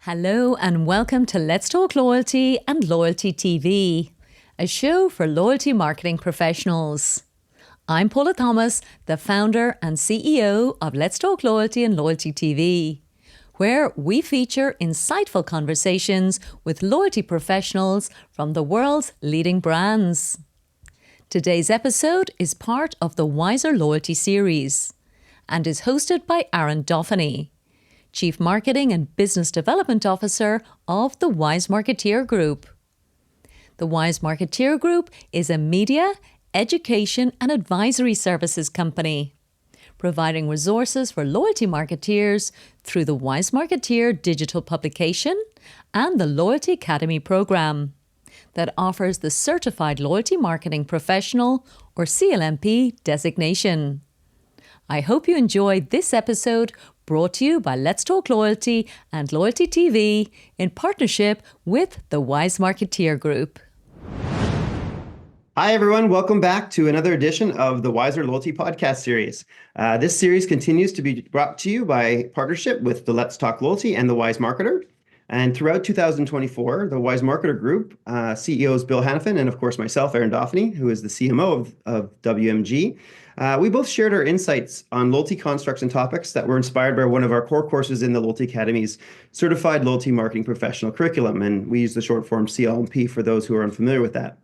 Hello and welcome to Let's Talk Loyalty and Loyalty TV, a show for loyalty marketing professionals. I'm Paula Thomas, the founder and CEO of Let's Talk Loyalty and Loyalty TV, where we feature insightful conversations with loyalty professionals from the world's leading brands. Today's episode is part of the Wiser Loyalty series and is hosted by Aaron Dauphinee, Chief Marketing and Business Development Officer of the Wise Marketeer Group. The Wise Marketeer Group is a media, education and advisory services company, providing resources for loyalty marketeers through the Wise Marketeer digital publication and the Loyalty Academy program that offers the Certified Loyalty Marketing Professional or CLMP designation. I hope you enjoyed this episode brought to you by Let's Talk Loyalty and Loyalty TV in partnership with the Wise Marketeer Group. Hi, everyone. Welcome back to another edition of the Wiser Loyalty podcast series. This series continues to be brought to you by partnership with the Let's Talk Loyalty and the Wise Marketer. And throughout 2024, the Wise Marketer Group, CEOs Bill Hannafin and, of course, myself, Aaron Dauphinee, who is the CMO of WMG, we both shared our insights on loyalty constructs and topics that were inspired by one of our core courses in the Loyalty Academy's Certified Loyalty Marketing Professional Curriculum. And we use the short form CLMP for those who are unfamiliar with that.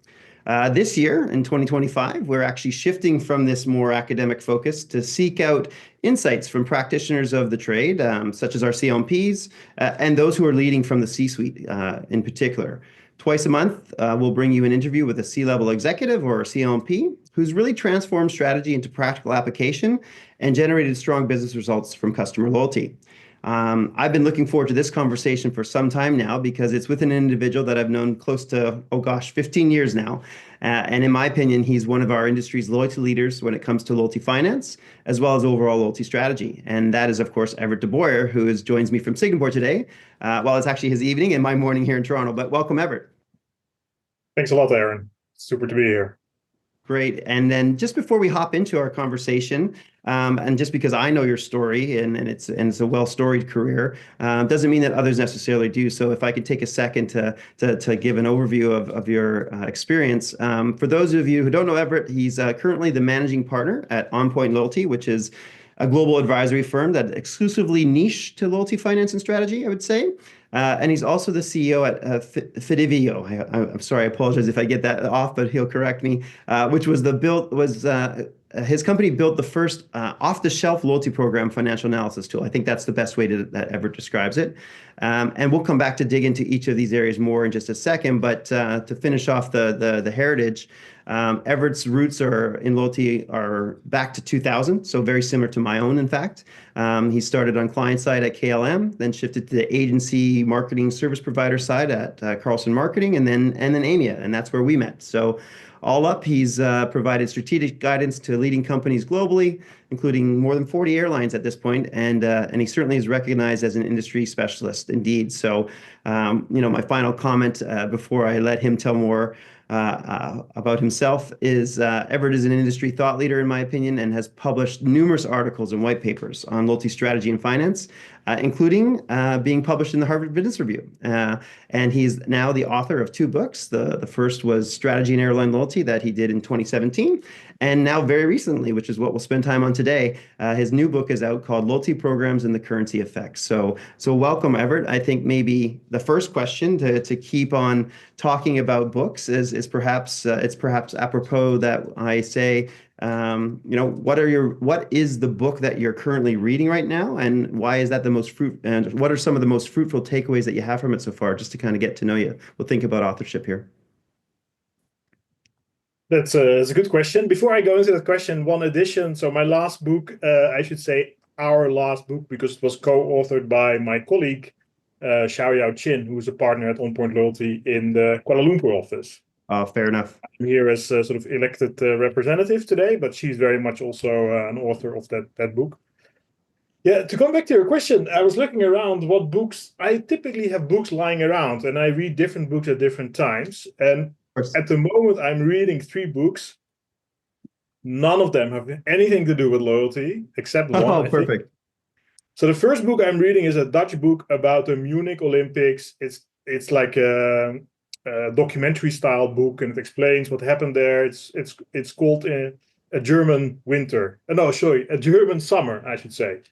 This year, in 2025, we're actually shifting from this more academic focus to seek out insights from practitioners of the trade, such as our CLMPs, and those who are leading from the C-suite in particular. Twice a month, we'll bring you an interview with a C-level executive or a CLMP who's really transformed strategy into practical application and generated strong business results from customer loyalty. I've been looking forward to this conversation for some time now because it's with an individual that I've known close to, 15 years now. And in my opinion, he's one of our industry's loyalty leaders when it comes to loyalty finance, as well as overall loyalty strategy. And that is, of course, Evert de Boer, who joins me from Singapore today. Well, it's actually his evening and my morning here in Toronto, but welcome, Everett. Thanks a lot, Aaron. Super to be here. Great. And then just before we hop into our conversation, and just because I know your story and it's a well-storied career, doesn't mean that others necessarily do. So if I could take a second to give an overview of your experience. For those of you who don't know Everett, he's currently the managing partner at On Point Loyalty, which is a global advisory firm that exclusively niche to loyalty finance and strategy, I would say. And he's also the CEO at Fidivo. I'm sorry, I apologize if I get that off, but he'll correct me. Which was his company built the first off-the-shelf loyalty program financial analysis tool. I think that's the best way that Everett describes it. And we'll come back to dig into each of these areas more in just a second. But to finish off the heritage, Everett's roots in loyalty are back to 2000, so very similar to my own, in fact. He started on client side at KLM, then shifted to the agency marketing service provider side at Carlson Marketing, and then AMIA, and that's where we met. So all up, he's provided strategic guidance to leading companies globally, including more than 40 airlines at this point, and he certainly is recognized as an industry specialist indeed. So, my final comment before I let him tell more about himself is Everett is an industry thought leader, in my opinion, and has published numerous articles and white papers on loyalty strategy and finance, including being published in the Harvard Business Review. And he's now the author of two books. The first was Strategy and Airline Loyalty that he did in 2017. And now very recently, which is what we'll spend time on today, his new book is out called Loyalty Programs and the Currency Effects. So welcome, Everett. I think maybe the first question to keep on talking about books is perhaps apropos that I say, what is the book that you're currently reading right now, and why is that and what are some of the most fruitful takeaways that you have from it so far, just to kind of get to know you? We'll think about authorship here. That's a good question. Before I go into that question, one addition. So my last book, I should say our last book, because it was co-authored by my colleague, Xiaoyao Chin, who is a partner at On Point Loyalty in the Kuala Lumpur office. Fair enough. I'm here as a sort of elected representative today, but she's very much also an author of that book. Yeah, to come back to your question, I was looking around what books. I typically have books lying around, and I read different books at different times. And at the moment, I'm reading 3 books. None of them have anything to do with loyalty, except one. Oh, perfect. So the first book I'm reading is a Dutch book about the Munich Olympics. It's like a documentary style book, and it explains what happened there. It's called a German winter. No, sorry, a German summer, I should say.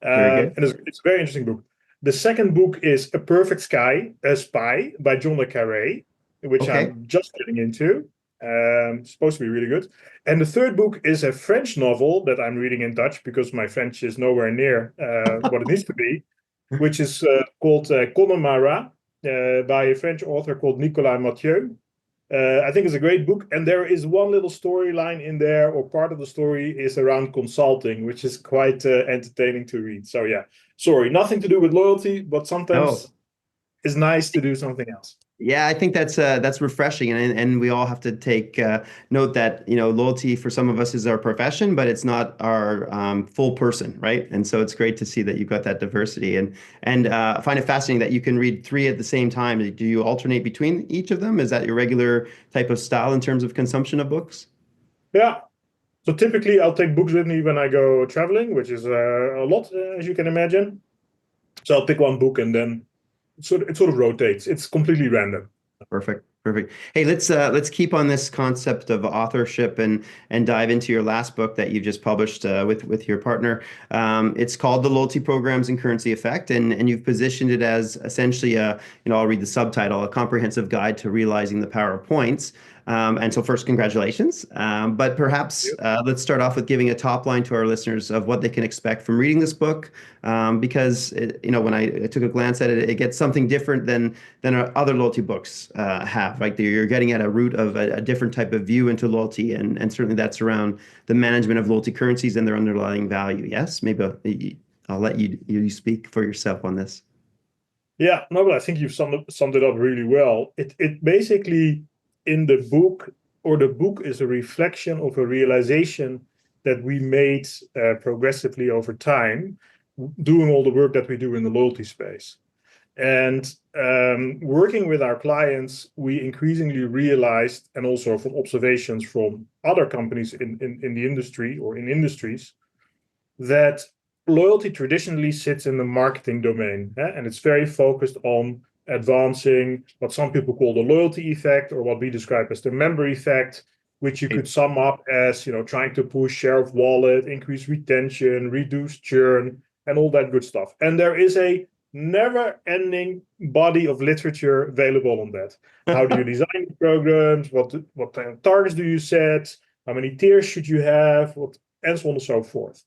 Very good. And it's a very interesting book. The second book is A Perfect Sky, A Spy by John le Carré, which Okay. I'm just getting into. It's supposed to be really good. And the third book is a French novel that I'm reading in Dutch because my French is nowhere near what it needs to be, which is called Connemara by a French author called Nicolas Mathieu. I think it's a great book. And there is one little storyline in there, or part of the story is around consulting, which is quite entertaining to read. So yeah, sorry, nothing to do with loyalty, but sometimes it's nice to do something else. Yeah, I think that's refreshing, and we all have to take note that loyalty for some of us is our profession, but it's not our full person, right? And so it's great to see that you've got that diversity, and I find it fascinating that you can read three at the same time. Do you alternate between each of them? Is that your regular type of style in terms of consumption of books? Yeah. So typically, I'll take books with me when I go traveling, which is a lot, as you can imagine. So I'll pick one book and then it sort of rotates. It's completely random. Perfect. Perfect. Hey, let's keep on this concept of authorship and dive into your last book that you just published with your partner. It's called The Loyalty Programs and Currency Effect, and you've positioned it as essentially I'll read the subtitle, a comprehensive guide to realizing the power of points. And so first, congratulations. But perhaps let's start off with giving a top line to our listeners of what they can expect from reading this book, because when I took a glance at it, it gets something different than other loyalty books have. Right, you're getting at a root of a different type of view into loyalty, and certainly that's around the management of loyalty currencies and their underlying value. Yes, maybe I'll let you speak for yourself on this. Yeah, no, but I think you've summed it up really well. It basically in the book, or the book is a reflection of a realization that we made progressively over time, doing all the work that we do in the loyalty space. And working with our clients, we increasingly realized, and also from observations from other companies in the industry or in industries, that loyalty traditionally sits in the marketing domain, and it's very focused on advancing what some people call the loyalty effect, or what we describe as the member effect, which you could sum up as trying to push share of wallet, increase retention, reduce churn, and all that good stuff. And there is a never-ending body of literature available on that. How do you design programs? What kind of targets do you set? How many tiers should you have? And so on and so forth.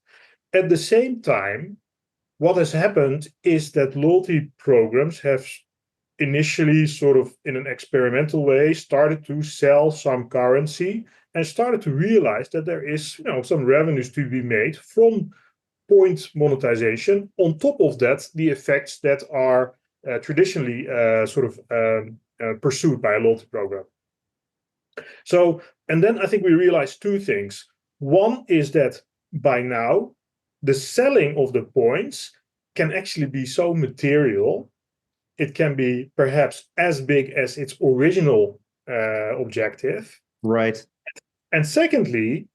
At the same time, what has happened is that loyalty programs have initially, sort of in an experimental way, started to sell some currency and started to realize that there is some revenues to be made from point monetization. On top of that, the effects that are traditionally pursued by a loyalty program. So, and then I think we realized two things. One is that by now, the selling of the points can actually be so material. It can be perhaps as big as its original objective. Right. And secondly,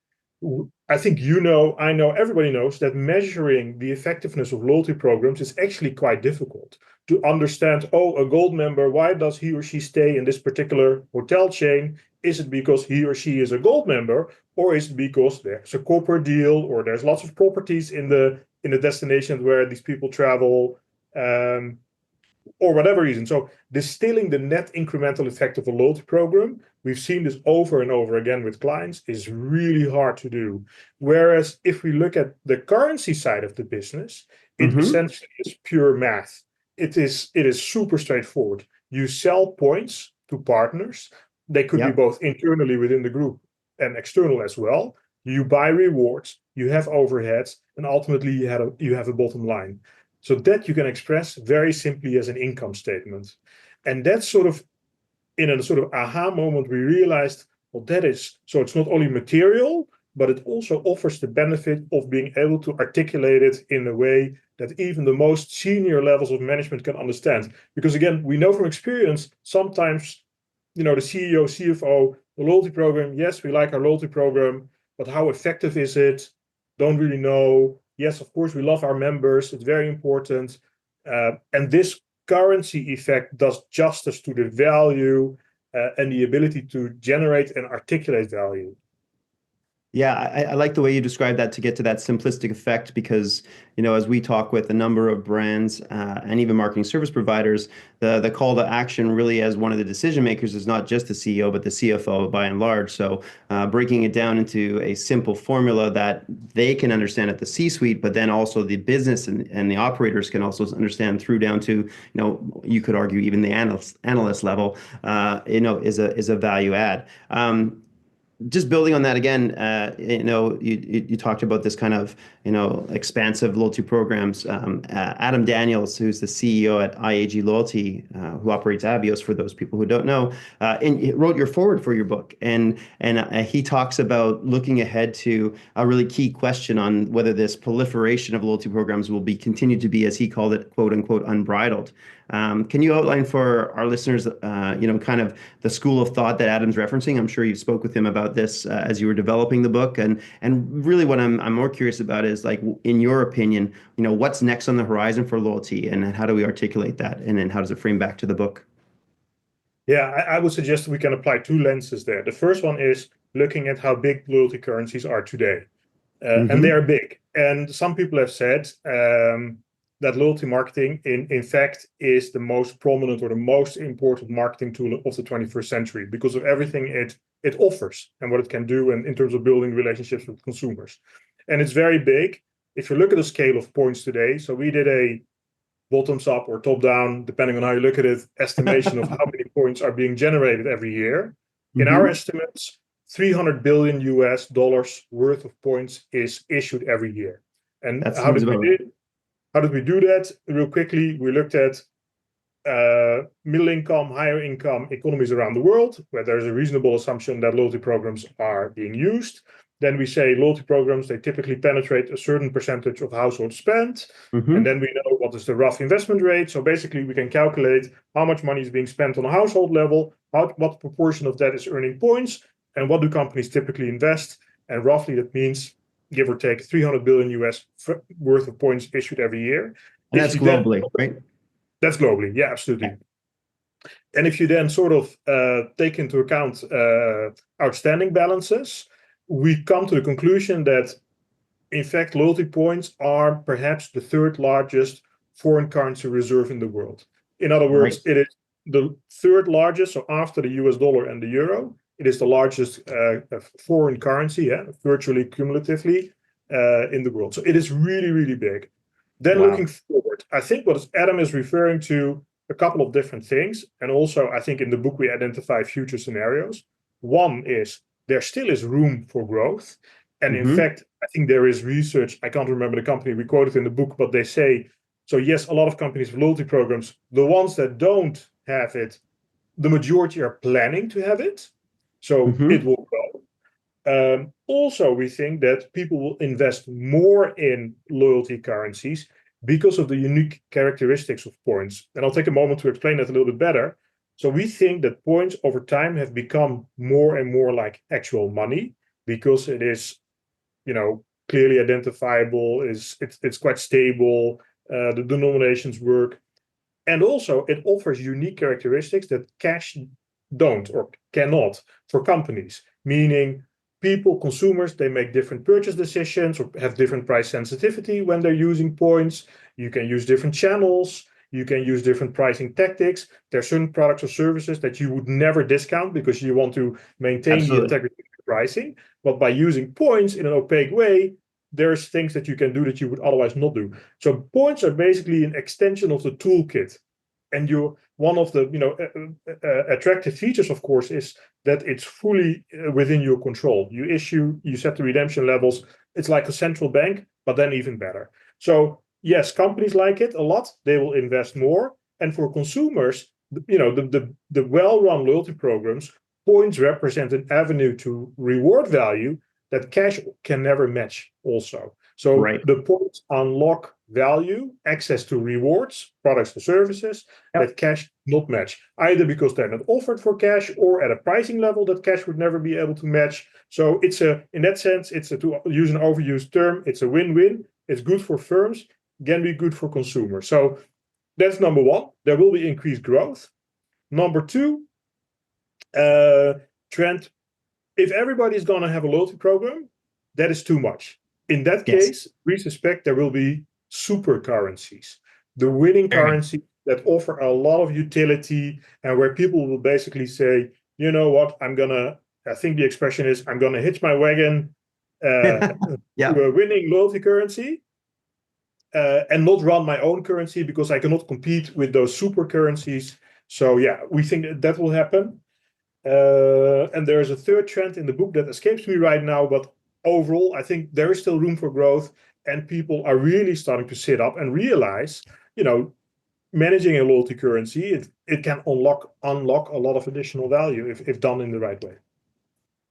I think I know, everybody knows that measuring the effectiveness of loyalty programs is actually quite difficult to understand. Oh, a gold member, why does he or she stay in this particular hotel chain? Is it because he or she is a gold member, or is it because there's a corporate deal, or there's lots of properties in the destinations where these people travel, or whatever reason? So distilling the net incremental effect of a loyalty program, we've seen this over and over again with clients, is really hard to do. Whereas if we look at the currency side of the business, it essentially is pure math. It is super straightforward. You sell points to partners. They could be both internally within the group and external as well. You buy rewards, you have overheads, and ultimately you have a bottom line. So that you can express very simply as an income statement. And that's sort of, in a sort of aha moment, we realized, well, so it's not only material, but it also offers the benefit of being able to articulate it in a way that even the most senior levels of management can understand. Because again, we know from experience, sometimes, the CEO, CFO, the loyalty program, yes, we like our loyalty program, but how effective is it? Don't really know. yes, of course, we love our members. It's very important. And this currency effect does justice to the value and the ability to generate and articulate value. Yeah, I like the way you describe that to get to that simplistic effect because, as we talk with a number of brands and even marketing service providers, the call to action really as one of the decision makers is not just the CEO, but the CFO by and large. So breaking it down into a simple formula that they can understand at the C-suite, but then also the business and the operators can also understand through down to, you could argue even the analyst level, is a value add. Just building on that again, you talked about this kind of, expansive loyalty programs. Adam Daniels, who's the CEO at IAG Loyalty, who operates Avios, for those people who don't know, he wrote your forward for your book, and he talks about looking ahead to a really key question on whether this proliferation of loyalty programs will be continued to be, as he called it, quote unquote, unbridled. Can you outline for our listeners, kind of the school of thought that Adam's referencing? I'm sure you spoke with him about this as you were developing the book, and really what I'm more curious about is, like, in your opinion, what's next on the horizon for loyalty, and how do we articulate that, and then how does it frame back to the book? Yeah, I would suggest we can apply two lenses there. The first one is looking at how big loyalty currencies are today, and they are big. And some people have said that loyalty marketing, in fact, is the most prominent or the most important marketing tool of the 21st century because of everything it offers and what it can do in terms of building relationships with consumers. And it's very big. If you look at the scale of points today, so we did a bottoms up or top down, depending on how you look at it, estimation of how many points are being generated every year. In our estimates, $300 billion worth of points is issued every year. And how did we do that? Real quickly, we looked at middle income, higher income economies around the world, where there's a reasonable assumption that loyalty programs are being used. Then we say loyalty programs, they typically penetrate a certain percentage of household spend. And then we know what is the rough investment rate. So basically, we can calculate how much money is being spent on a household level, what proportion of that is earning points, and what do companies typically invest. And roughly, that means, give or take, $300 billion worth of points issued every year. And that's globally, right? That's globally, yeah, absolutely. Yeah. And if you then sort of take into account outstanding balances, we come to the conclusion that, in fact, loyalty points are perhaps the third largest foreign currency reserve in the world. In other words, It is the third largest, so after the US dollar and the euro, it is the largest foreign currency, virtually cumulatively, in the world. So it is really, really big. Then looking forward, I think what Adam is referring to a couple of different things. And also, I think in the book, we identify future scenarios. One is there still is room for growth. And in fact, I think there is research. I can't remember the company we quoted in the book, but they say, so yes, a lot of companies with loyalty programs, the ones that don't have it, the majority are planning to have it. So it will grow. Also, we think that people will invest more in loyalty currencies because of the unique characteristics of points. And I'll take a moment to explain that a little bit better. So we think that points over time have become more and more like actual money because it is, clearly identifiable, it's quite stable, the denominations work. And also it offers unique characteristics that cash don't or cannot for companies, meaning people, consumers, they make different purchase decisions or have different price sensitivity when they're using points. You can use different channels. You can use different pricing tactics. There are certain products or services that you would never discount because you want to maintain the integrity of pricing. But by using points in an opaque way, there's things that you can do that you would otherwise not do. So points are basically an extension of the toolkit. And one of the attractive features, of course, is that it's fully within your control. You set the redemption levels. It's like a central bank, but then even better. So yes, companies like it a lot. They will invest more. And for consumers, the well-run loyalty programs, points represent an avenue to reward value that cash can never match also. So the points unlock value, access to rewards, products and services that cash not match, either because they're not offered for cash or at a pricing level that cash would never be able to match. So in that sense, to use an overused term, it's a win-win. It's good for firms, can be good for consumers. So that's number one. There will be increased growth. Number two, trend. If everybody's going to have a loyalty program, that is too much. In that Yes. case, we suspect there will be super currencies, the winning currency that offer a lot of utility and where people will basically say, you know what, I think the expression is, I'm going to hitch my wagon to a winning loyalty currency and not run my own currency because I cannot compete with those super currencies. So yeah, we think that will happen. And there is a third trend in the book that escapes me right now, but overall, I think there is still room for growth, and people are really starting to sit up and realize, managing a loyalty currency, it can unlock a lot of additional value if done in the right way.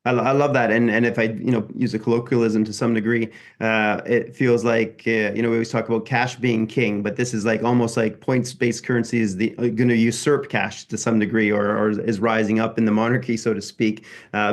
I love that, and if I use a colloquialism to some degree, it feels like we always talk about cash being king, but this is like almost like points-based currency is going to usurp cash to some degree, or is rising up in the monarchy, so to speak,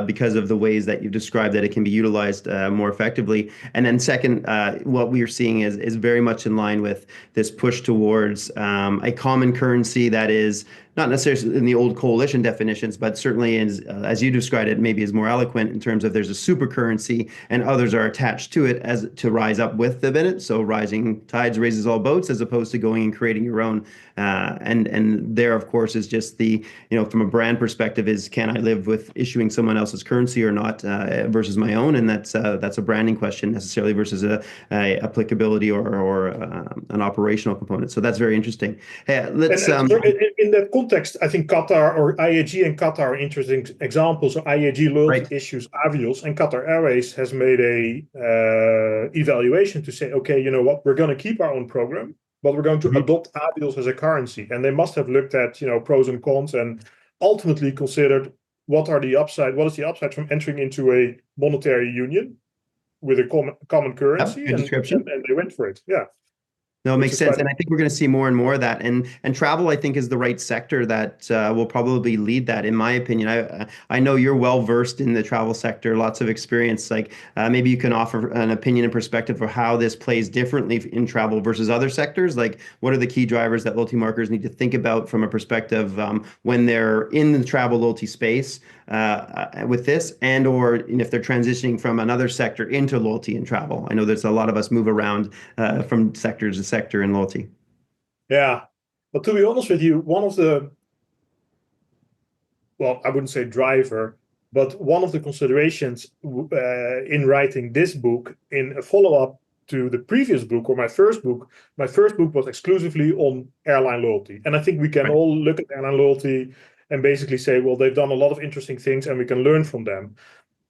because of the ways that you've described that it can be utilized more effectively. And then second, what we are seeing is very much in line with this push towards a common currency that is not necessarily in the old coalition definitions, but certainly as you described it, maybe is more eloquent in terms of there's a super currency and others are attached to it as to rise up with the minute. So rising tides raises all boats, as opposed to going and creating your own. And there, of course, is just the, from a brand perspective, is can I live with issuing someone else's currency or not versus my own? And that's a branding question necessarily versus a applicability or an operational component. So that's very interesting. Hey, let's in that context, I think Qatar or IAG and Qatar are interesting examples. So IAG loyalty issues Avios, and Qatar Airways has made a evaluation to say, okay, you know what, we're going to keep our own program, but we're going to adopt Avios as a currency. And they must have looked at pros and cons and ultimately considered what is the upside from entering into a monetary union with a common currency, and they went for it. Yeah. No, it makes sense. And I think we're going to see more and more of that. And travel, I think, is the right sector that will probably lead that, in my opinion. I know you're well versed in the travel sector, lots of experience. Like maybe you can offer an opinion and perspective for how this plays differently in travel versus other sectors. Like what are the key drivers that loyalty marketers need to think about from a perspective when they're in the travel loyalty space with this, and or if they're transitioning from another sector into loyalty and travel. I know there's a lot of us move around from sector to sector in loyalty. Yeah, but to be honest with you, one of the, well, I wouldn't say driver, but one of the considerations in writing this book, in a follow-up to the previous book or my first book was exclusively on airline loyalty. And I think we can all look at airline loyalty and basically say, well, they've done a lot of interesting things and we can learn from them.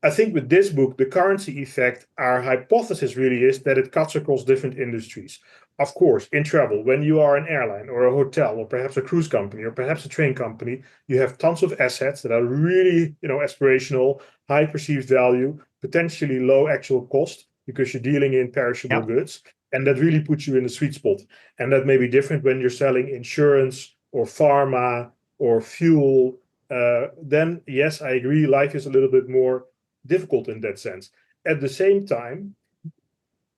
I think with this book, the currency effect, our hypothesis really is that it cuts across different industries. Of course, in travel, when you are an airline or a hotel or perhaps a cruise company or perhaps a train company, you have tons of assets that are really, aspirational, high perceived value, potentially low actual cost because you're dealing in perishable goods. And that really puts you in the sweet spot. And that may be different when you're selling insurance or pharma or fuel. Then, yes, I agree, life is a little bit more difficult in that sense. At the same time,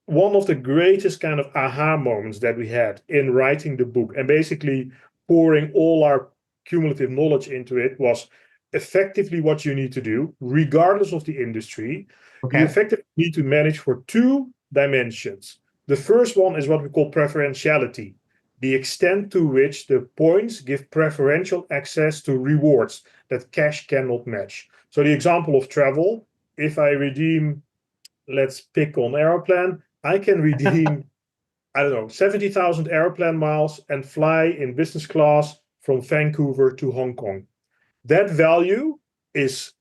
one of the greatest kind of aha moments that we had in writing the book and basically pouring all our cumulative knowledge into it was effectively what you need to do, regardless of the industry. You effectively need to manage for two dimensions. The first one is what we call preferentiality, the extent to which the points give preferential access to rewards that cash cannot match. So the example of travel, if I redeem, let's pick on airplane, I can redeem, 70,000 airplane miles and fly in business class from Vancouver to Hong Kong. That value is,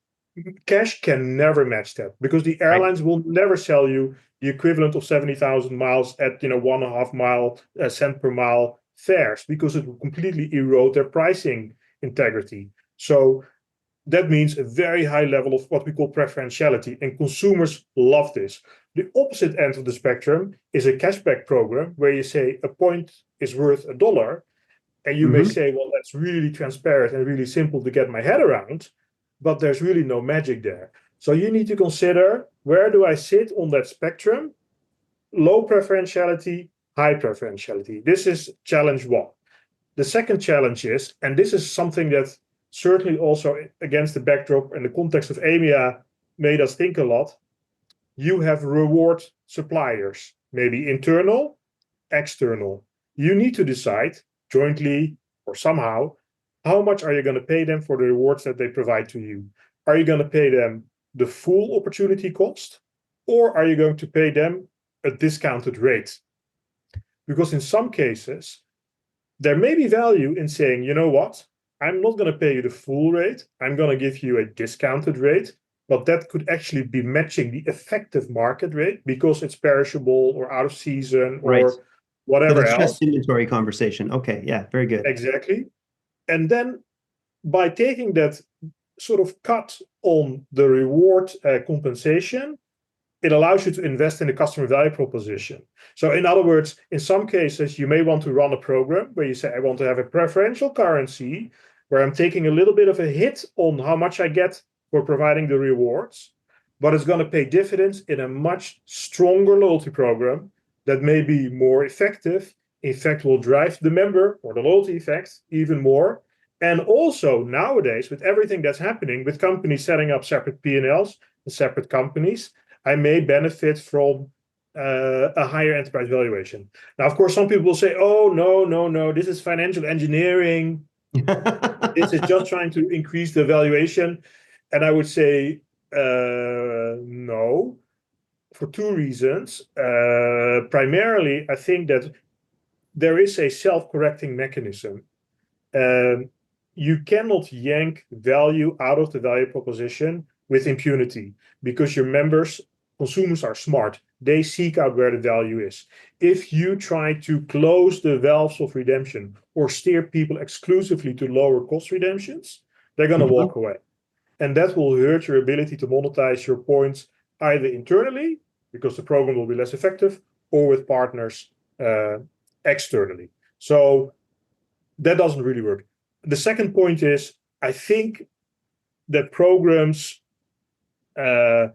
cash can never match that because the airlines will never sell you the equivalent of 70,000 miles at 1.5 cent per mile fares because it will completely erode their pricing integrity. So that means a very high level of what we call preferentiality, and consumers love this. The opposite end of the spectrum is a cashback program where you say a point is worth $1, and you may say, well, that's really transparent and really simple to get my head around, but there's really no magic there. So you need to consider, where do I sit on that spectrum? low preferentiality, high preferentiality. This is challenge one. The second challenge is, and this is something that certainly also against the backdrop and the context of EMEA made us think a lot, you have reward suppliers, maybe internal, external. You need to decide jointly or somehow, how much are you going to pay them for the rewards that they provide to you? Are you going to pay them the full opportunity cost, or are you going to pay them a discounted rate? Because in some cases, there may be value in saying, you know what, I'm not going to pay you the full rate. I'm going to give you a discounted rate, but that could actually be matching the effective market rate because it's perishable or out of season or Right. whatever The else. just inventory conversation. Okay, yeah, very good. Exactly. And then by taking that sort of cut on the reward compensation, it allows you to invest in the customer value proposition. So in other words, in some cases, you may want to run a program where you say, I want to have a preferential currency where I'm taking a little bit of a hit on how much I get for providing the rewards, but it's going to pay dividends in a much stronger loyalty program that may be more effective, in fact, will drive the member or the loyalty effect even more. And also nowadays, with everything that's happening, with companies setting up separate P&Ls and separate companies, I may benefit from a higher enterprise valuation. Now, of course, some people will say, oh, no, this is financial engineering. This is just trying to increase the valuation. And I would say, no, for two reasons. Primarily, I think that there is a self-correcting mechanism. You cannot yank value out of the value proposition with impunity because your members, consumers are smart. They seek out where the value is. If you try to close the valves of redemption or steer people exclusively to lower cost redemptions, they're going to walk away. And that will hurt your ability to monetize your points either internally, because the program will be less effective, or with partners externally. So that doesn't really work. The second point is, I think that programs, it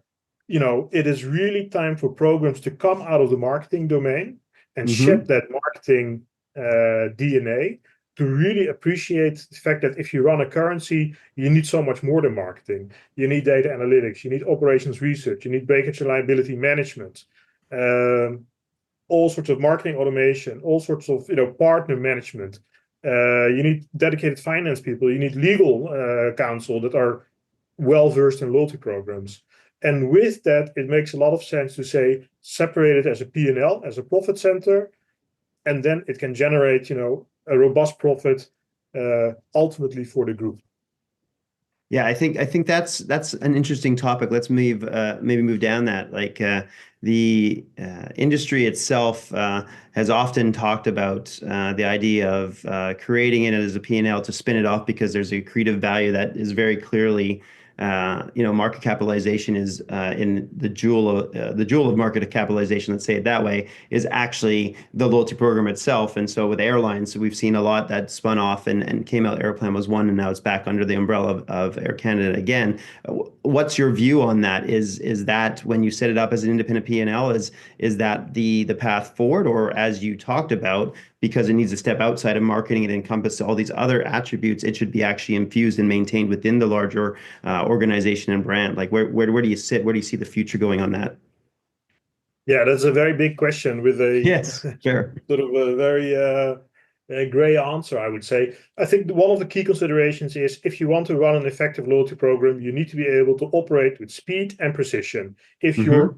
is really time for programs to come out of the marketing domain and shed that marketing DNA to really appreciate the fact that if you run a currency, you need so much more than marketing. You need data analytics, you need operations research, you need breakage and liability management, all sorts of marketing automation, all sorts of partner management. You need dedicated finance people, you need legal counsel that are well-versed in loyalty programs. And with that, it makes a lot of sense to say, separate it as a P&L, as a profit center, and then it can generate, a robust profit ultimately for the group. Yeah, I think that's an interesting topic. Let's maybe move down that. Like the industry itself has often talked about the idea of creating it as a P&L to spin it off because there's a accretive value that is very clearly market capitalization is in the jewel of market capitalization, let's say it that way, is actually the loyalty program itself. And so with airlines, we've seen a lot that spun off and came out. Airplan was one, and now it's back under the umbrella of Air Canada again. What's your view on that? Is that when you set it up as an independent P&L, is that the path forward, or as you talked about, because it needs to step outside of marketing and encompass all these other attributes, it should be actually infused and maintained within the larger organization and brand? Like where do you sit? Where do you see the future going on that? Yeah, that's a very big question with a yes, sure. sort of a very gray answer, I would say. I think one of the key considerations is if you want to run an effective loyalty program, you need to be able to operate with speed and precision. If you're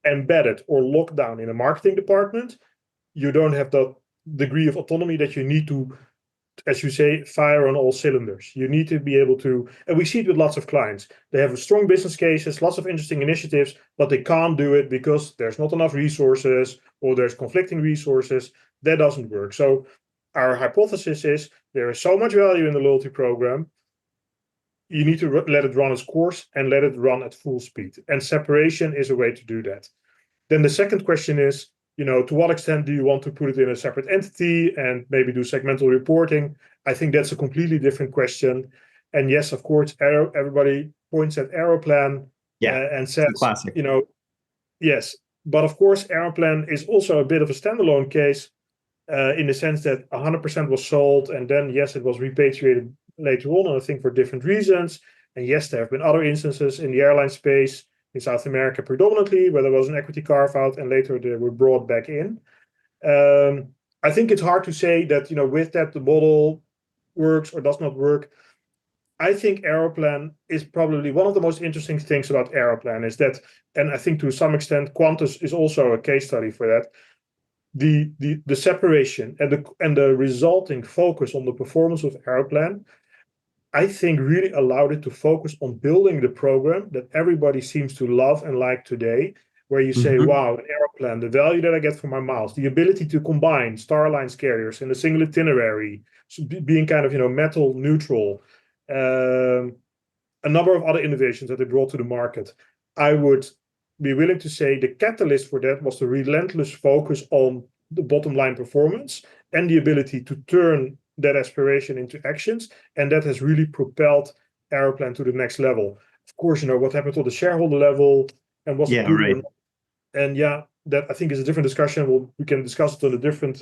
embedded or locked down in a marketing department, you don't have the degree of autonomy that you need to, as you say, fire on all cylinders. You need to be able to, and we see it with lots of clients. They have strong business cases, lots of interesting initiatives, but they can't do it because there's not enough resources or there's conflicting resources. That doesn't work. So our hypothesis is there is so much value in the loyalty program. You need to let it run its course and let it run at full speed. And separation is a way to do that. Then the second question is, to what extent do you want to put it in a separate entity and maybe do segmental reporting? I think that's a completely different question. And yes, of course, everybody points at Aeroplan and says, classic. Yes, But of course, Aeroplan is also a bit of a standalone case in the sense that 100% was sold, and then yes, it was repatriated later on, and I think for different reasons. And yes, there have been other instances in the airline space in South America predominantly, where there was an equity carve out and later they were brought back in. I think it's hard to say that, with that the model works or does not work. I think Aeroplan is probably one of the most interesting things about Aeroplan is that, and I think to some extent Qantas is also a case study for that, the separation and the resulting focus on the performance of Aeroplan, I think really allowed it to focus on building the program that everybody seems to love and like today, where you say, wow, an Aeroplan, the value that I get for my miles, the ability to combine Star Alliance carriers in a single itinerary, so being kind of, metal neutral, a number of other innovations that they brought to the market. I would be willing to say the catalyst for that was the relentless focus on the bottom line performance and the ability to turn that aspiration into actions. And that has really propelled Aeroplan to the next level. Of course, what happened to the shareholder level and was it good or not? And that I think is a different discussion. We can discuss it on a different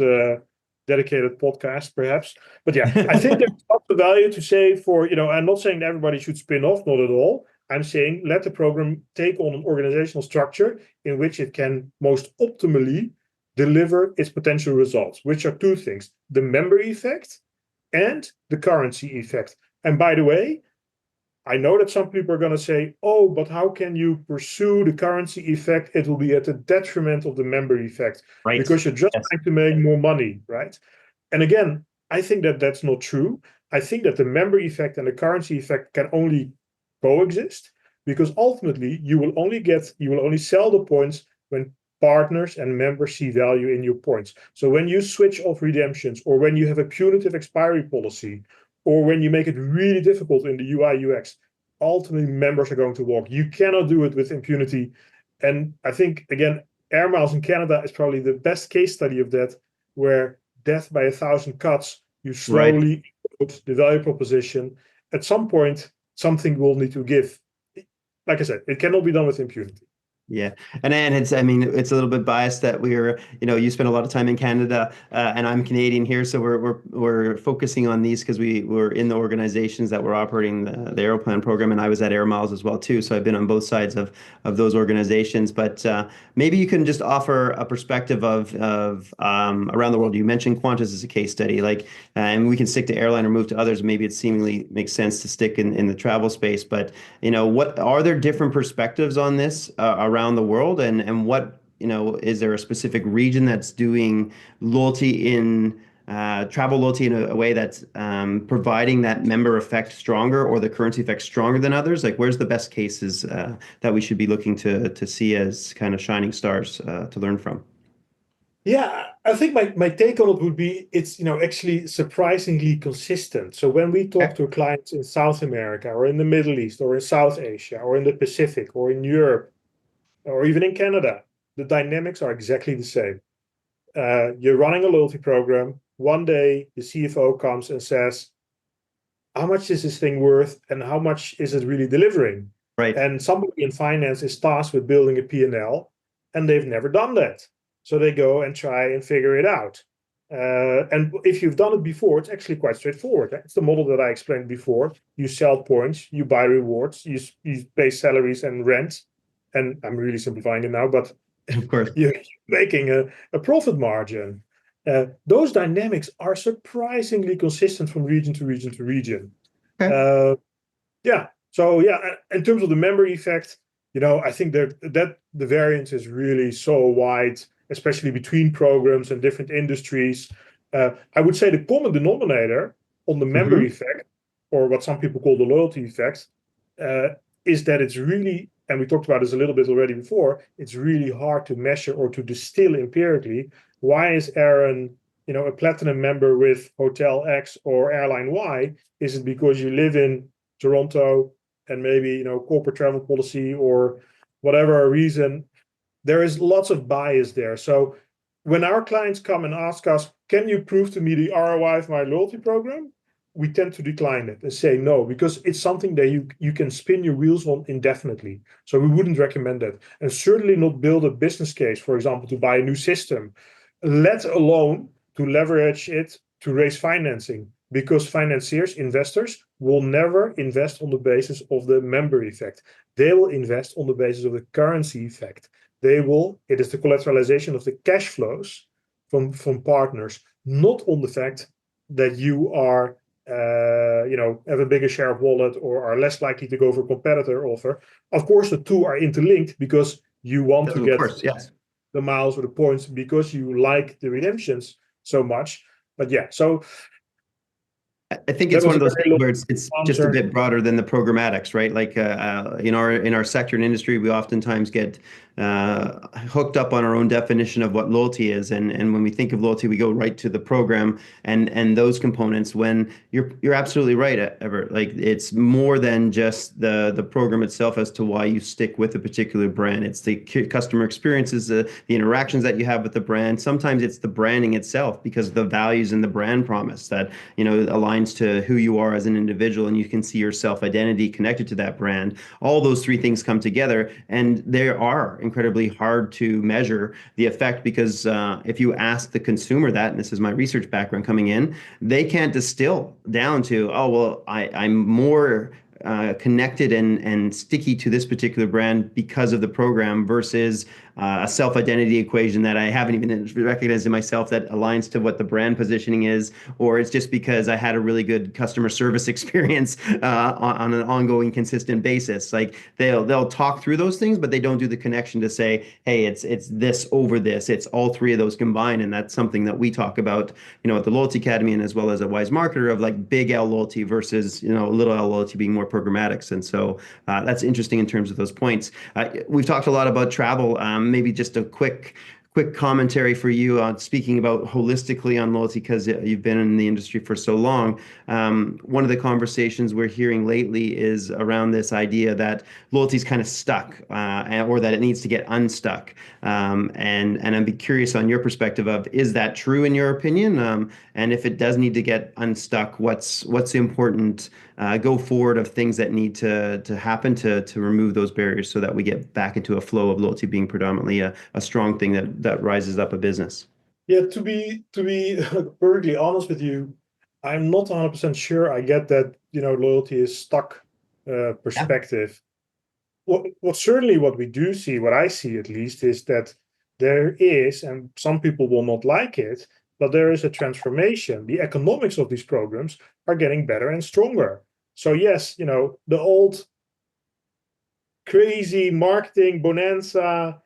dedicated podcast, perhaps. But I think there's lots of value to say for, I'm not saying that everybody should spin off, not at all. I'm saying let the program take on an organizational structure in which it can most optimally deliver its potential results, which are two things: the member effect and the currency effect. And by the way, I know that some people are going to say, oh, but how can you pursue the currency effect? It will be at the detriment of the member effect, Right. Because you're just trying to make more money, right? And again, I think that that's not true. I think that the member effect and the currency effect can only coexist, because ultimately you will only sell the points when partners and members see value in your points. So when you switch off redemptions, or when you have a punitive expiry policy, or when you make it really difficult in the UI UX, ultimately members are going to walk. You cannot do it with impunity. And I think, again, Air Miles in Canada is probably the best case study of that, where death by 1,000 cuts, you slowly put the value proposition. At some point, something will need to give. Like I said, it cannot be done with impunity. Yeah. And it's a little bit biased that you spend a lot of time in Canada, and I'm Canadian here. So we're focusing on these because we were in the organizations that were operating the Aeroplan program, and I was at Air Miles as well too. So I've been on both sides of those organizations. But maybe you can just offer a perspective of around the world. You mentioned Qantas as a case study, and we can stick to airline or move to others. Maybe it seemingly makes sense to stick in the travel space. But what are there different perspectives on this around the world, and what is there a specific region that's doing loyalty in travel loyalty in a way that's providing that member effect stronger, or the currency effect stronger than others? Where's the best cases that we should be looking to see as kind of shining stars to learn from? Yeah, I think my take on it would be it's actually surprisingly consistent. So when we talk to clients in South America or in the Middle East or in South Asia or in the Pacific or in Europe or even in Canada, the dynamics are exactly the same. You're running a loyalty program. One day the CFO comes and says, how much is this thing worth and how much is it really delivering? Right. And somebody in finance is tasked with building a P&L, and they've never done that. So they go and try and figure it out. And if you've done it before, it's actually quite straightforward. It's the model that I explained before. You sell points, you buy rewards, you pay salaries and rent. And I'm really simplifying it now, but of course, you're making a profit margin. Those dynamics are surprisingly consistent from region to region to region. Okay. So in terms of the member effect, I think that the variance is really so wide, especially between programs and different industries. I would say the common denominator on the member effect, or what some people call the loyalty effect, is that it's really, and we talked about this a little bit already before, it's really hard to measure or to distill empirically. Why is Aaron, a platinum member with Hotel X or Airline Y? Is it because you live in Toronto and maybe, corporate travel policy or whatever reason? There is lots of bias there. So when our clients come and ask us, can you prove to me the ROI of my loyalty program? we tend to decline it and say no, because it's something that you can spin your wheels on indefinitely. So we wouldn't recommend that. And certainly not build a business case, for example, to buy a new system, let alone to leverage it to raise financing, because financiers, investors, will never invest on the basis of the member effect. They will invest on the basis of the currency effect. It is the collateralization of the cash flows from partners, not on the fact that you are have a bigger share of wallet or are less likely to go for a competitor offer. Of course, the two are interlinked, because you want to Of get course, yes. the miles or the points because you like the redemptions so much. But yeah, so I think that it's one was of a those very things long where it's just a answer. bit broader than the programmatics, right? Like in our sector and industry, we oftentimes get hooked up on our own definition of what loyalty is, and when we think of loyalty, we go right to the program and those components. When you're absolutely right, Everett. Like it's more than just the program itself as to why you stick with a particular brand. It's the customer experiences, the interactions that you have with the brand. Sometimes it's the branding itself, because of the values and the brand promise that aligns to who you are as an individual, and you can see your self identity connected to that brand. All those three things come together, and they are incredibly hard to measure the effect, because if you ask the consumer that, and this is my research background coming in, they can't distill down to, oh, well, I'm more connected and sticky to this particular brand because of the program versus a self-identity equation that I haven't even recognized in myself that aligns to what the brand positioning is, or it's just because I had a really good customer service experience on an ongoing, consistent basis. Like they'll talk through those things, but they don't do the connection to say, hey, it's this over this. It's all three of those combined, and that's something that we talk about, at the Loyalty Academy and as well as a Wise Marketer, of like big L loyalty versus little L loyalty being more programmatics. And so that's interesting in terms of those points. We've talked a lot about travel. Maybe just a quick commentary for you on speaking about holistically on loyalty, because you've been in the industry for so long. One of the conversations we're hearing lately is around this idea that loyalty is kind of stuck, or that it needs to get unstuck. And I'd be curious on your perspective of, is that true in your opinion? And if it does need to get unstuck, what's the important go forward of things that need to happen to remove those barriers, so that we get back into a flow of loyalty being predominantly a strong thing that rises up a business? Yeah, to be perfectly honest with you, I'm not 100% sure I get that, loyalty is stuck Yeah. perspective. What certainly what we do see, what I see at least, is that there is, and some people will not like it, but there is a transformation. The economics of these programs are getting better and stronger. So yes, the old crazy marketing bonanza,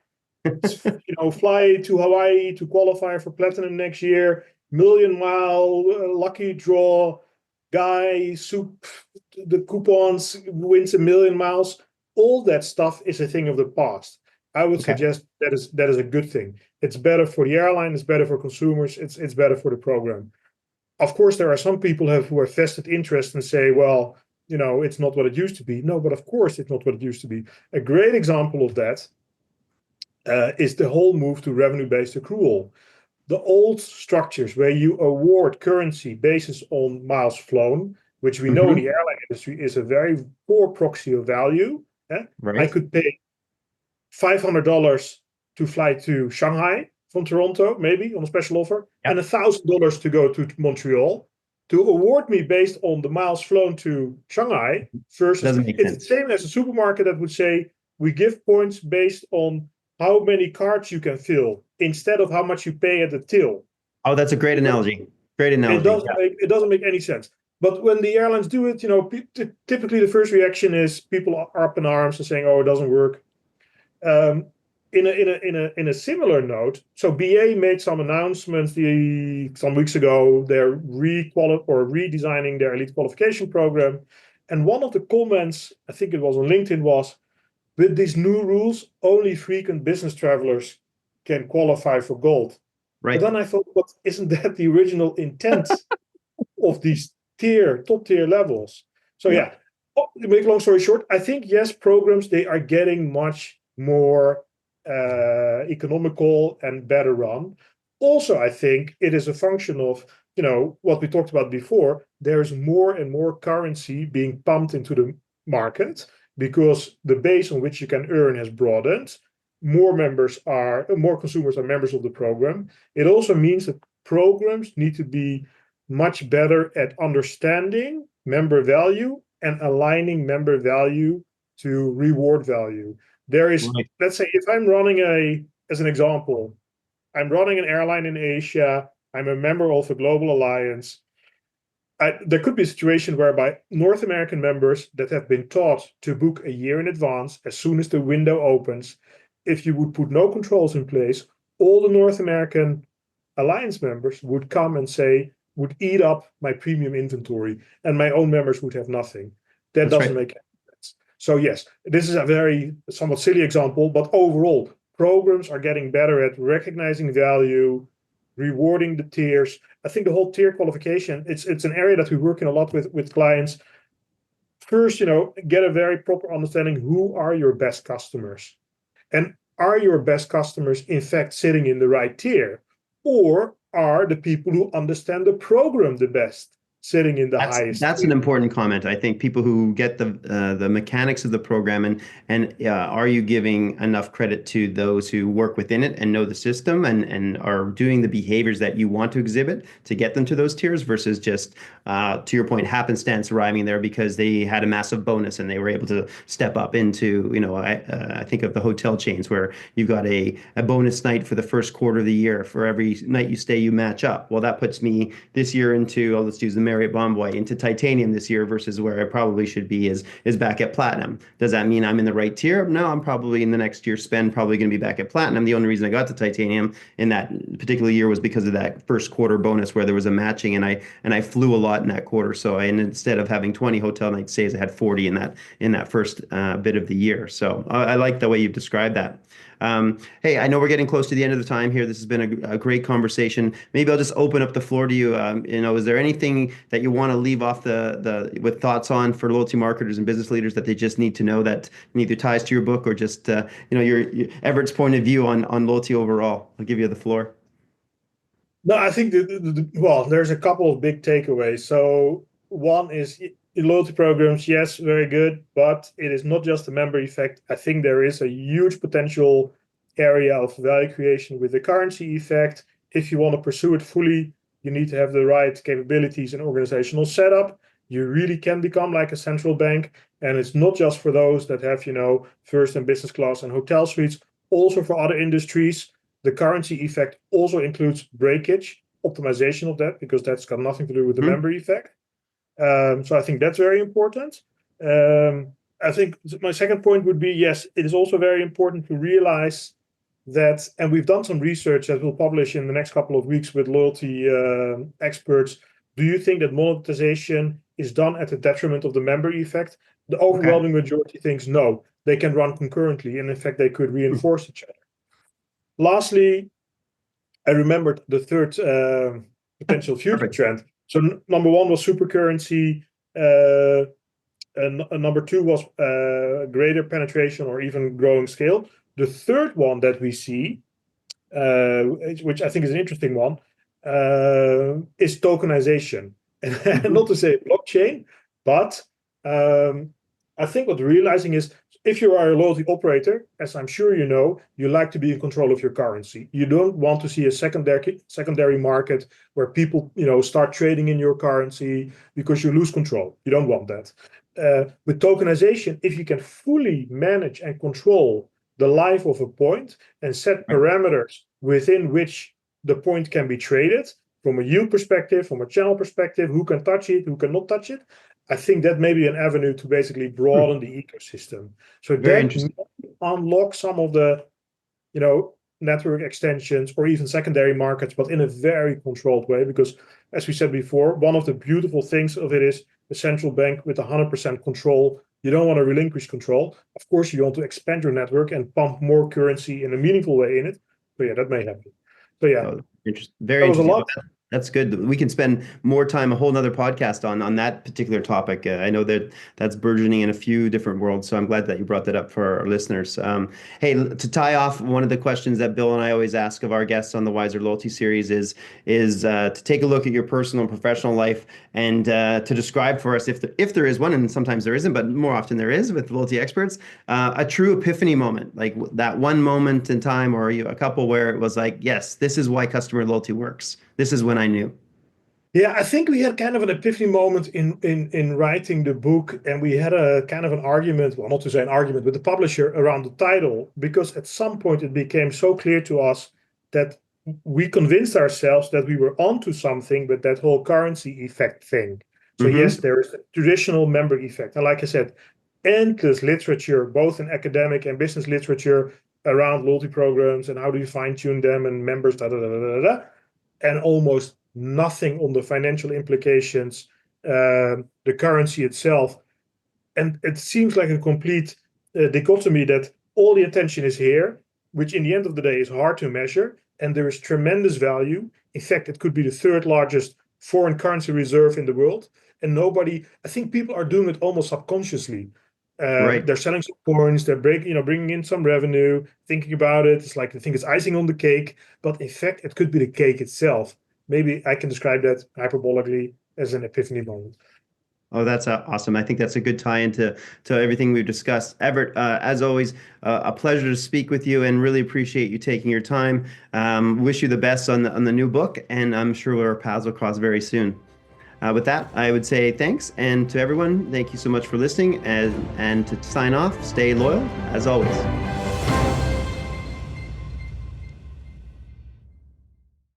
fly to Hawaii to qualify for platinum next year, million mile lucky draw, guy, soup, the coupons, wins a million miles. All that stuff is a thing of the past. I would Okay. suggest that is a good thing. It's better for the airline, it's better for consumers, it's better for the program. Of course, there are some people who have vested interest and say, well, it's not what it used to be. No, but of course it's not what it used to be. A great example of that is the whole move to revenue-based accrual. The old structures where you award currency basis on miles flown, which we know in the Hmm. airline industry is a very poor proxy of value. I Right. could pay $500 to fly to Shanghai from Toronto, maybe on a special offer, and Yep. $1,000 to go to Montreal. To award me based on the miles flown to Shanghai versus, Doesn't make it's the sense. same as a supermarket that would say, we give points based on how many carts you can fill instead of how much you pay at the till. Oh, that's a great analogy. Great It analogy. doesn't make it doesn't make any sense. But when the airlines do it, typically the first reaction is people are up in arms and saying, "Oh, it doesn't work." Um, in a similar note, so BA made some announcements some weeks ago. They're redesigning their elite qualification program, and one of the comments, I think it was on LinkedIn, was, with these new rules, only frequent business travelers can qualify for gold. But Right. then I thought, but isn't that the original intent of these top tier levels? So Yeah. yeah, to make a long story short, I think yes, programs, they are getting much more economical and better run. Also, I think it is a function of what we talked about before, there's more and more currency being pumped into the market because the base on which you can earn has broadened. More consumers are members of the program. It also means that programs need to be much better at understanding member value and aligning member value to reward value. Right. Let's say, if I'm running as an example, I'm running an airline in Asia, I'm a member of a global alliance. There could be a situation whereby North American members that have been taught to book a year in advance, as soon as the window opens, if you would put no controls in place, all the North American alliance members would come and would eat up my premium inventory, and my own members would have nothing. That That's doesn't right. make any sense. So yes, this is a very somewhat silly example, but overall, programs are getting better at recognizing value, rewarding the tiers. I think the whole tier qualification, it's an area that we work in a lot with clients. First, get a very proper understanding, who are your best customers? And are your best customers in fact sitting in the right tier? Or are the people who understand the program the best sitting in the highest That's tier? an important comment. I think people who get the mechanics of the program, and are you giving enough credit to those who work within it and know the system, and are doing the behaviors that you want to exhibit to get them to those tiers, versus just to your point, happenstance arriving there because they had a massive bonus and they were able to step up into, I think of the hotel chains where you've got a bonus night for the first quarter of the year. For every night you stay, you match up. Well, that puts me this year into, let's use the Marriott Bonvoy, into titanium this year versus where I probably should be is back at platinum. Does that mean I'm in the right tier? No, I'm probably in the next year's spend probably going to be back at platinum. The only reason I got to titanium in that particular year was because of that first quarter bonus where there was a matching, and I flew a lot in that quarter. So instead of having 20 hotel night stays, I had 40 in that first bit of the year. So I like the way you've described that. Hey, I know we're getting close to the end of the time here. This has been a great conversation. Maybe I'll just open up the floor to you. Is there anything that you want to leave off with thoughts on for loyalty marketers and business leaders that they just need to know, that neither ties to your book or just your Everett's point of view on loyalty overall? I'll give you the floor. No, I think well, there's a couple of big takeaways. So one is, loyalty programs, yes, very good, but it is not just a member effect. I think there is a huge potential area of value creation with the currency effect. If you want to pursue it fully, you need to have the right capabilities and organizational setup. You really can become like a central bank. And it's not just for those that have, first and business class and hotel suites, also for other industries. The currency effect also includes breakage, optimization of that, because that's got nothing to do with the member effect. So I think that's very important. I think my second point would be, yes, it is also very important to realize that, and we've done some research that we'll publish in the next couple of weeks with loyalty experts. Do you think that monetization is done at the detriment of the member effect? The overwhelming majority thinks no, they can run concurrently, and in fact, they could reinforce each other. Lastly, I remembered the third potential future trend. So number one was super currency. And number two was greater penetration or even growing scale. The third one that we see, which I think is an interesting one, is tokenization. And not to say blockchain, but I think what realizing is, if you are a loyalty operator, as I'm sure you know, you like to be in control of your currency. You don't want to see a secondary market where people, start trading in your currency because you lose control. You don't want that. With tokenization, if you can fully manage and control the life of a point and set parameters within which the point can be traded, from a yield perspective, from a channel perspective, who can touch it, who cannot touch it, I think that may be an avenue to basically broaden the ecosystem. So Very that interesting. unlock some of the, network extensions or even secondary markets, but in a very controlled way. Because, as we said before, one of the beautiful things of it is the central bank with 100% control. You don't want to relinquish control. Of course, you want to expand your network and pump more currency in a meaningful way in it. So yeah, that may happen. So yeah, Very that was a interesting. lot. That's good. We can spend more time, a whole nother podcast on that particular topic. I know that that's burgeoning in a few different worlds, so I'm glad that you brought that up for our listeners. Hey, to tie off, one of the questions that Bill and I always ask of our guests on the Wiser Loyalty series is to take a look at your personal and professional life and to describe for us, if there is one, and sometimes there isn't, but more often there is with loyalty experts, a true epiphany moment, like that one moment in time or a couple where it was like, yes, this is why customer loyalty works. This is when I knew. Yeah, I think we had kind of an epiphany moment in writing the book, and we had a kind of an argument, well, not to say an argument, with the publisher around the title, because at some point it became so clear to us that we convinced ourselves that we were onto something with that whole currency effect thing. So yes, there is the traditional member effect. And like I said, endless literature, both in academic and business literature, around loyalty programs and how do you fine tune them and members, da da da da da, and almost nothing on the financial implications, the currency itself. And it seems like a complete dichotomy that all the attention is here, which in the end of the day is hard to measure. And there is tremendous value. In fact, it could be the third largest foreign currency reserve in the world. And nobody, I think people are doing it almost subconsciously. Right. They're selling some coins, they're bringing in some revenue, thinking about it. It's like they think it's icing on the cake, but in fact, it could be the cake itself. Maybe I can describe that hyperbolically as an epiphany moment. Oh, that's awesome. I think that's a good tie into everything we've discussed. Everett, as always, a pleasure to speak with you and really appreciate you taking your time. Wish you the best on the new book, and I'm sure our paths will cross very soon. With that, I would say thanks. And to everyone, thank you so much for listening. And to sign off, stay loyal as always.